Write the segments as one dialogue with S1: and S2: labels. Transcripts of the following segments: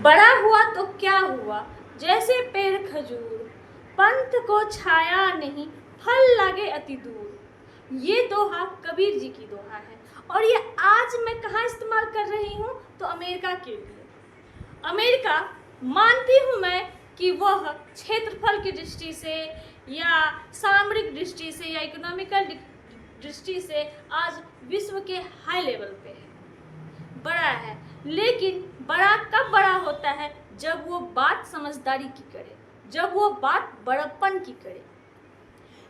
S1: बड़ा हुआ तो क्या हुआ, जैसे पेड़ खजूर, पंथ को छाया नहीं, फल लागे अति दूर। ये दोहा कबीर जी की दोहा है और ये आज मैं कहाँ इस्तेमाल कर रही हूँ, तो अमेरिका के लिए। अमेरिका मानती हूँ मैं कि वह क्षेत्रफल की दृष्टि से या सामरिक दृष्टि से या इकोनॉमिकल दृष्टि से आज विश्व के हाई लेवल पे है, बड़ा है। लेकिन बड़ा कब बड़ा होता है, जब वो बात समझदारी की करे, जब वो बात बड़प्पन की करे।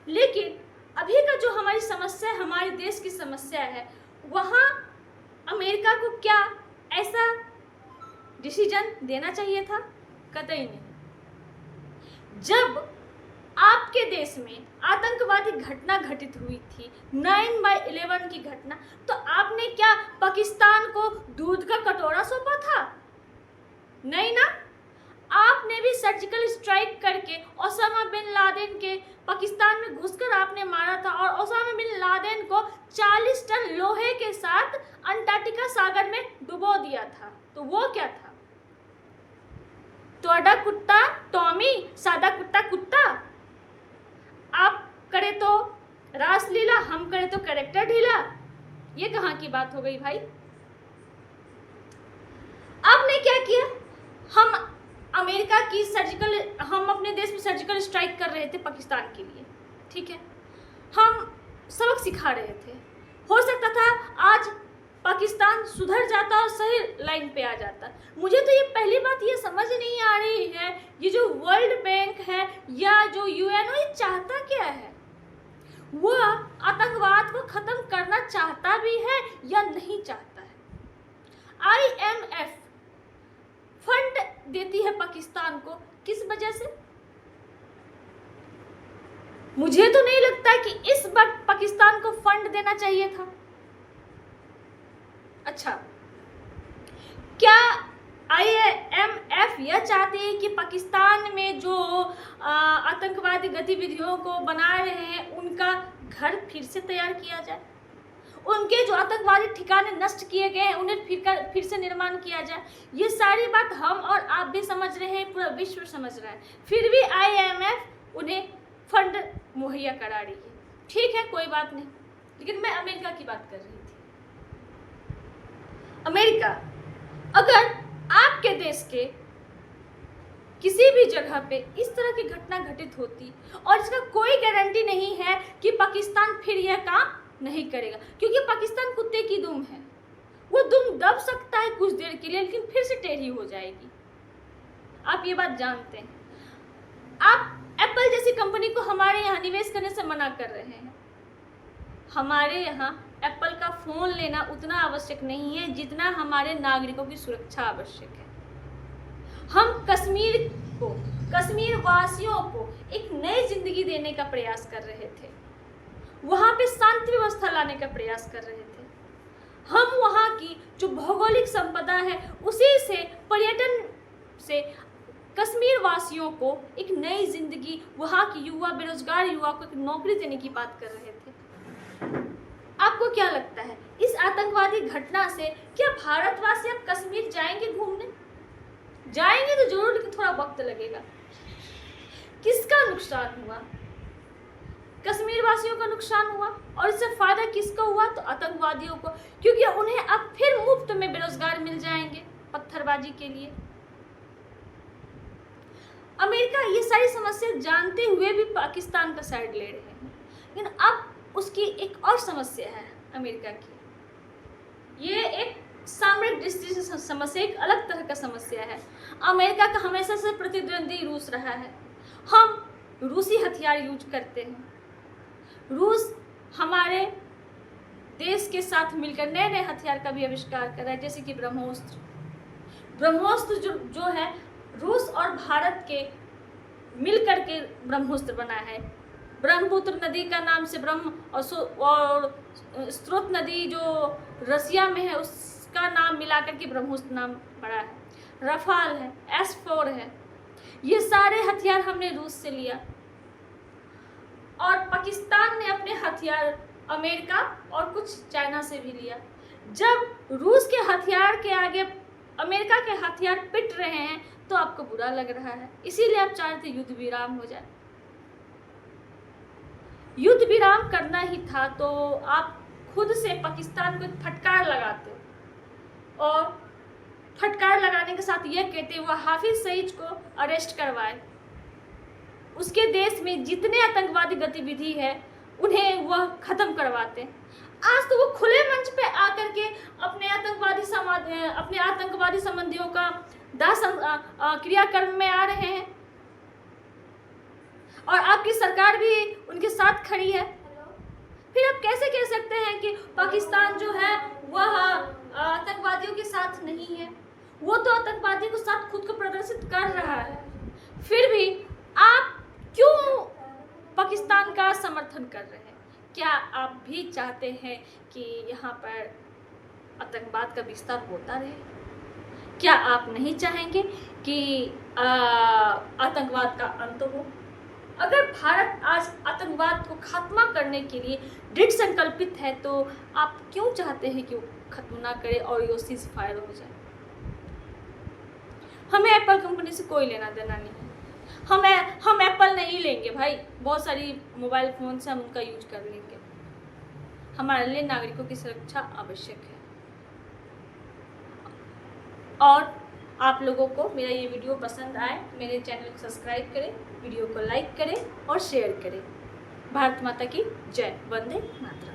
S1: लेकिन अभी का जो हमारी समस्या, हमारे देश की समस्या है, वहाँ अमेरिका को क्या ऐसा डिसीजन देना चाहिए था? कतई नहीं। जब आपके देश में आतंकवादी घटना घटित हुई थी, 9/11 की घटना, तो आपने क्या पाकिस्तान को दूध का कटोरा सौंपा था? नहीं ना। आपने भी सर्जिकल स्ट्राइक करके ओसामा बिन लादेन के पाकिस्तान में घुसकर आपने मारा था और ओसामा बिन लादेन को 40 टन लोहे के साथ अंटार्कटिका सागर में डुबो दिया था। तो वो क्या था? तोड़ा कुत्ता टॉमी, सादा कुत्ता कुत्ता। आप करे तो रासलीला, हम करे तो कैरेक्टर ढीला। ये कहाँ की बात हो गई भाई? आपने क्या किया? हम अपने देश में सर्जिकल स्ट्राइक कर रहे थे पाकिस्तान के लिए, ठीक है, हम सबक सिखा रहे थे। हो सकता था आज पाकिस्तान सुधर जाता और सही लाइन पे आ जाता। मुझे तो ये पहली बात ये समझ नहीं आ रही है, ये जो वर्ल्ड बैंक है या जो यूएनओ, ये चाहता क्या है? वो आतंकवाद को खत्म करना चाहता भी है या नहीं चाहता है? IMF फंड देती है पाकिस्तान को, किस वजह से? मुझे तो नहीं लगता कि इस वक्त पाकिस्तान को फंड देना चाहिए था। अच्छा, क्या IMF यह चाहते हैं कि पाकिस्तान में जो आतंकवादी गतिविधियों को बना रहे हैं उनका घर फिर से तैयार किया जाए, उनके जो आतंकवादी ठिकाने नष्ट किए गए हैं उन्हें फिर से निर्माण किया जाए? ये सारी बात हम और आप भी समझ रहे हैं, पूरा विश्व समझ रहा है, फिर भी IMF उन्हें फंड मुहैया करा रही है। ठीक है, कोई बात नहीं, लेकिन मैं अमेरिका की बात कर रही थी। अमेरिका, अगर आपके देश के किसी भी जगह पे इस तरह की घटना घटित होती और इसका कोई गारंटी नहीं है कि पाकिस्तान फिर यह काम नहीं करेगा, क्योंकि पाकिस्तान कुत्ते की दुम है, वो दुम दब सकता है कुछ देर के लिए, लेकिन फिर से टेढ़ी हो जाएगी। आप ये बात जानते हैं। आप एप्पल जैसी कंपनी को हमारे यहाँ निवेश करने से मना कर रहे हैं। हमारे यहाँ एप्पल का फ़ोन लेना उतना आवश्यक नहीं है जितना हमारे नागरिकों की सुरक्षा आवश्यक है। हम कश्मीर वासियों को एक नई जिंदगी देने का प्रयास कर रहे थे, वहाँ पे शांति व्यवस्था लाने का प्रयास कर रहे थे। हम वहाँ की जो भौगोलिक संपदा है उसी से, पर्यटन से कश्मीर वासियों को एक नई जिंदगी, वहाँ की युवा, बेरोजगार युवा को एक नौकरी देने की बात कर रहे थे। आपको क्या लगता है, इस आतंकवादी घटना से क्या भारतवासी अब कश्मीर जाएंगे घूमने? जाएंगे तो जरूर, लेकिन थोड़ा वक्त लगेगा। किसका नुकसान हुआ? कश्मीर वासियों का नुकसान हुआ, और इससे फायदा किसको हुआ? तो आतंकवादियों को, क्योंकि उन्हें अब फिर मुफ्त में बेरोजगार मिल जाएंगे पत्थरबाजी के लिए। अमेरिका ये सारी समस्या जानते हुए भी पाकिस्तान का साइड ले रहे हैं, लेकिन अब उसकी एक और समस्या है अमेरिका की। ये एक सामरिक दृष्टि से समस्या, एक अलग तरह का समस्या है। अमेरिका का हमेशा से प्रतिद्वंदी रूस रहा है। हम रूसी हथियार यूज करते हैं। रूस हमारे देश के साथ मिलकर नए नए हथियार का भी आविष्कार कर रहा है, जैसे कि ब्रह्मोस्त्र। ब्रह्मोस्त्र जो है, रूस और भारत के मिलकर के ब्रह्मोस्त्र बना है। ब्रह्मपुत्र नदी का नाम से ब्रह्म, और स्रोत नदी जो रसिया में है उसका नाम मिलाकर के ब्रह्मोस्त्र नाम पड़ा है। रफाल है, S-4 है, ये सारे हथियार हमने रूस से लिया, और पाकिस्तान ने अपने हथियार अमेरिका और कुछ चाइना से भी लिया। जब रूस के हथियार के आगे अमेरिका के हथियार पिट रहे हैं तो आपको बुरा लग रहा है, इसीलिए आप चाहते युद्ध विराम हो जाए। युद्ध विराम करना ही था तो आप खुद से पाकिस्तान को फटकार लगाते और फटकार लगाने के साथ यह कहते वह हाफिज सईद को अरेस्ट करवाए। उसके देश में जितने आतंकवादी गतिविधि है उन्हें वह खत्म करवाते। आज तो वो खुले मंच पे आकर के अपने आतंकवादी संबंधियों का दाह क्रियाक्रम में आ रहे हैं और आपकी सरकार भी उनके साथ खड़ी है। फिर आप कैसे कह सकते हैं कि पाकिस्तान जो है वह आतंकवादियों के साथ नहीं है? वो तो आतंकवादियों के साथ खुद को प्रदर्शित कर रहा है, फिर भी आप क्यों पाकिस्तान का समर्थन कर रहे हैं? क्या आप भी चाहते हैं कि यहाँ पर आतंकवाद का विस्तार होता रहे? क्या आप नहीं चाहेंगे कि आतंकवाद का अंत हो? अगर भारत आज आतंकवाद को खात्मा करने के लिए दृढ़ संकल्पित है तो आप क्यों चाहते हैं कि वो खत्म ना करे और ये सीज फायर हो जाए? हमें एप्पल कंपनी से कोई लेना देना नहीं है। हम एप्पल नहीं लेंगे भाई, बहुत सारी मोबाइल फ़ोन से हम उनका यूज कर लेंगे। हमारे लिए नागरिकों की सुरक्षा आवश्यक है। और आप लोगों को मेरा ये वीडियो पसंद आए, मेरे चैनल को सब्सक्राइब करें, वीडियो को लाइक करें और शेयर करें। भारत माता की जय। वंदे मातरम।